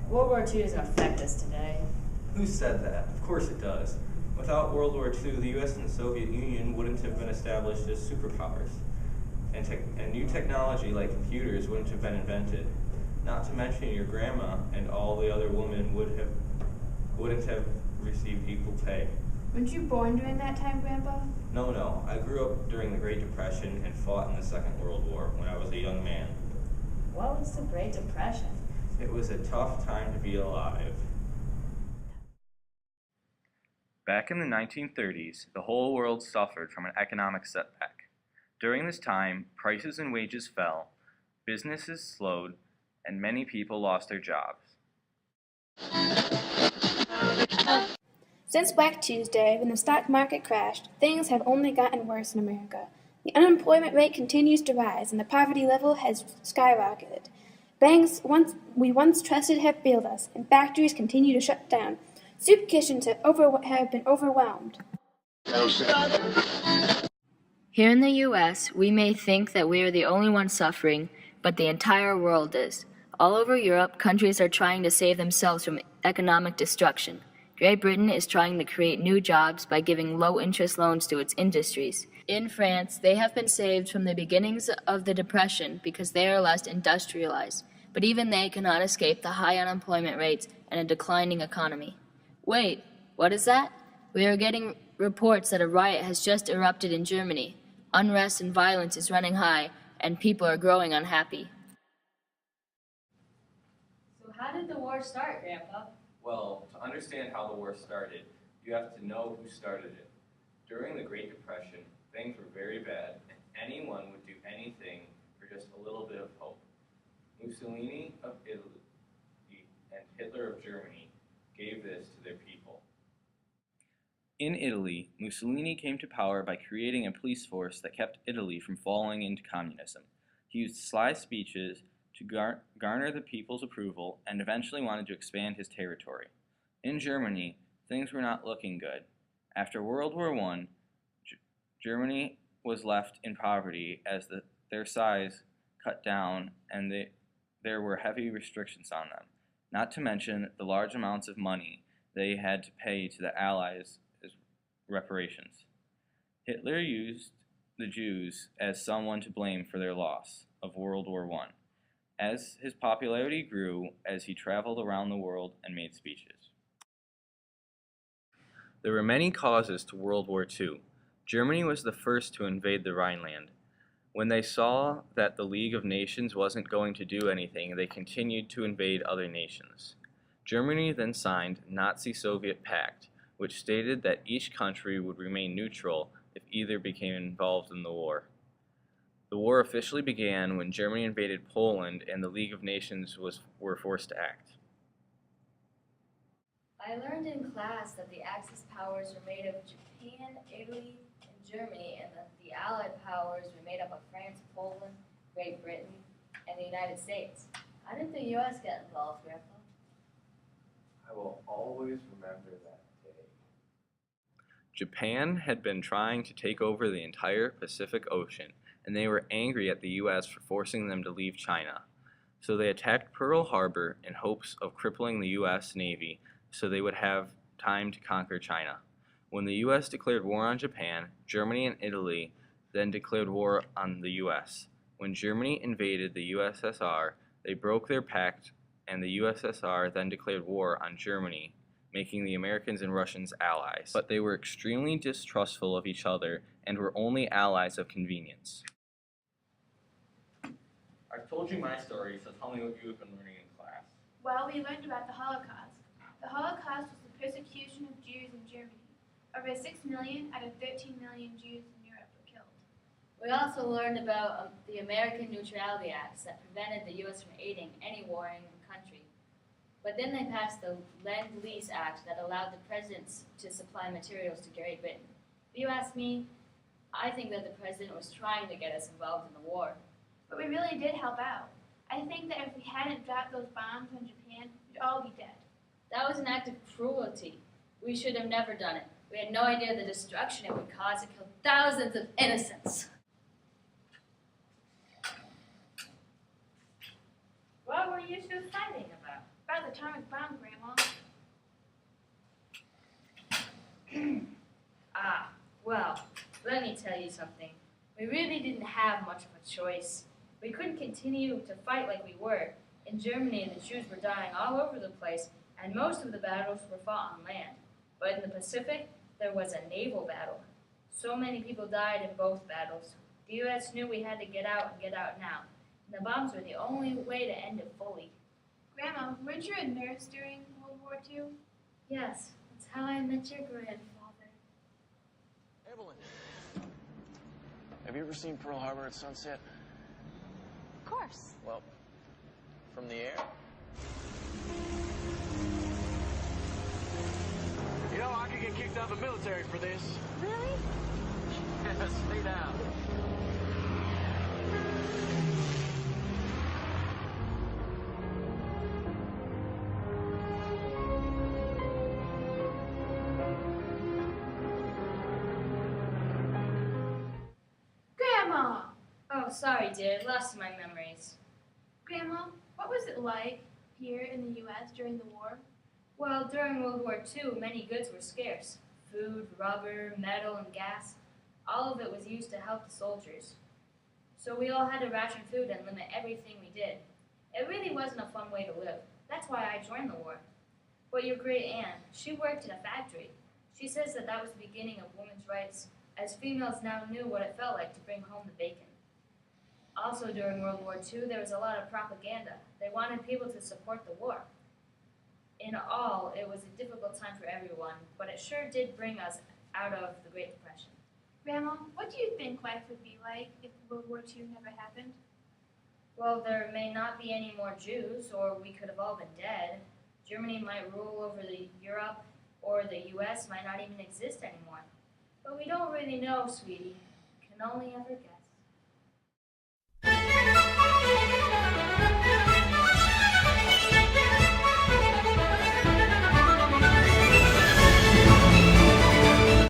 World War II doesn't affect us today. Who said that? Of course it does. Without World War II, the U.S. and the Soviet Union wouldn't have been established as superpowers. And new technology like computers wouldn't have been invented. Not to mention your grandma and all the other women wouldn't have received equal pay. Weren't you born during that time, Grandpa? No. I grew up during the Great Depression and fought in the Second World War when I was a young man. What was the Great Depression? It was a tough time to be alive. Back in the 1930s, the whole world suffered from an economic setback. During this time, prices and wages fell, businesses slowed, and many people lost their jobs. Since Black Tuesday, when the stock market crashed, things have only gotten worse in America. The unemployment rate continues to rise, and the poverty level has skyrocketed. Banks we once trusted have failed us, and factories continue to shut down. Soup kitchens have been overwhelmed. Here in the U.S., we may think that we are the only ones suffering, but the entire world is. All over Europe, countries are trying to save themselves from economic destruction. Great Britain is trying to create new jobs by giving low-interest loans to its industries. In France, they have been saved from the beginnings of the Depression because they are less industrialized, but even they cannot escape the high unemployment rates and a declining economy. Wait, what is that? We are getting reports that a riot has just erupted in Germany. Unrest and violence is running high, and people are growing unhappy. So how did the war start, Grandpa? Well, to understand how the war started, you have to know who started it. During the Great Depression, things were very bad, and anyone would do anything for just a little bit of hope. Mussolini of Italy and Hitler of Germany gave this to their people. In Italy, Mussolini came to power by creating a police force that kept Italy from falling into communism. He used sly speeches to garner the people's approval and eventually wanted to expand his territory. In Germany, things were not looking good. After World War I, Germany was left in poverty as their size cut down and there were heavy restrictions on them, not to mention the large amounts of money they had to pay to the Allies as reparations. Hitler used the Jews as someone to blame for their loss of World War I, as his popularity grew as he traveled around the world and made speeches. There were many causes to World War II. Germany was the first to invade the Rhineland. When they saw that the League of Nations wasn't going to do anything, they continued to invade other nations. Germany then signed Nazi-Soviet Pact, which stated that each country would remain neutral if either became involved in the war. The war officially began when Germany invaded Poland and the League of Nations were forced to act. I learned in class that the Axis powers were made of Japan, Italy, and Germany, and that the Allied powers were made up of France, Poland, Great Britain, and the United States. How did the U.S. get involved, Grandpa? I will always remember that day. Japan had been trying to take over the entire Pacific Ocean, and they were angry at the U.S. for forcing them to leave China. So they attacked Pearl Harbor in hopes of crippling the U.S. Navy so they would have time to conquer China. When the U.S. declared war on Japan, Germany and Italy then declared war on the U.S. When Germany invaded the USSR, they broke their pact, and the USSR then declared war on Germany, making the Americans and Russians allies. But they were extremely distrustful of each other and were only allies of convenience. I've told you my story, so tell me what you have been learning in class. Well, we learned about the Holocaust. The Holocaust was the persecution of Jews in Germany. Over 6 million out of 13 million Jews in Europe were killed. We also learned about the American Neutrality Acts that prevented the U.S. from aiding any warring country. But then they passed the Lend-Lease Act that allowed the presidents to supply materials to Great Britain. If you ask me, I think that the president was trying to get us involved in the war. But we really did help out. I think that if we hadn't dropped those bombs on Japan, we'd all be dead. That was an act of cruelty. We should have never done it. We had no idea the destruction it would cause. It killed thousands of innocents. What were you two fighting about? About the atomic bomb, Grandma? Well, let me tell you something. We really didn't have much of a choice. We couldn't continue to fight like we were. In Germany, the Jews were dying all over the place, and most of the battles were fought on land. But in the Pacific, there was a naval battle. So many people died in both battles. The U.S. knew we had to get out and get out now. And the bombs were the only way to end it fully. Grandma, weren't you a nurse during World War II? Yes, that's how I met your grandfather. Evelyn, have you ever seen Pearl Harbor at sunset? Of course. Well, from the air? You know, I could get kicked out of the military for this. Really? Yes, stay down. Grandma! Oh, sorry, dear. Lost my memories. Grandma, what was it like here in the U.S. during the war? Well, during World War II, many goods were scarce. Food, rubber, metal, and gas. All of it was used to help the soldiers. So we all had to ration food and limit everything we did. It really wasn't a fun way to live. That's why I joined the war. But your great aunt, she worked in a factory. She says that that was the beginning of women's rights, as females now knew what it felt like to bring home the bacon. Also during World War II, there was a lot of propaganda. They wanted people to support the war. In all, it was a difficult time for everyone, but it sure did bring us out of the Great Depression. Grandma, what do you think life would be like if World War II never happened? Well, there may not be any more Jews, or we could have all been dead. Germany might rule over Europe, or the U.S. might not even exist anymore. But we don't really know, sweetie. Can only ever guess.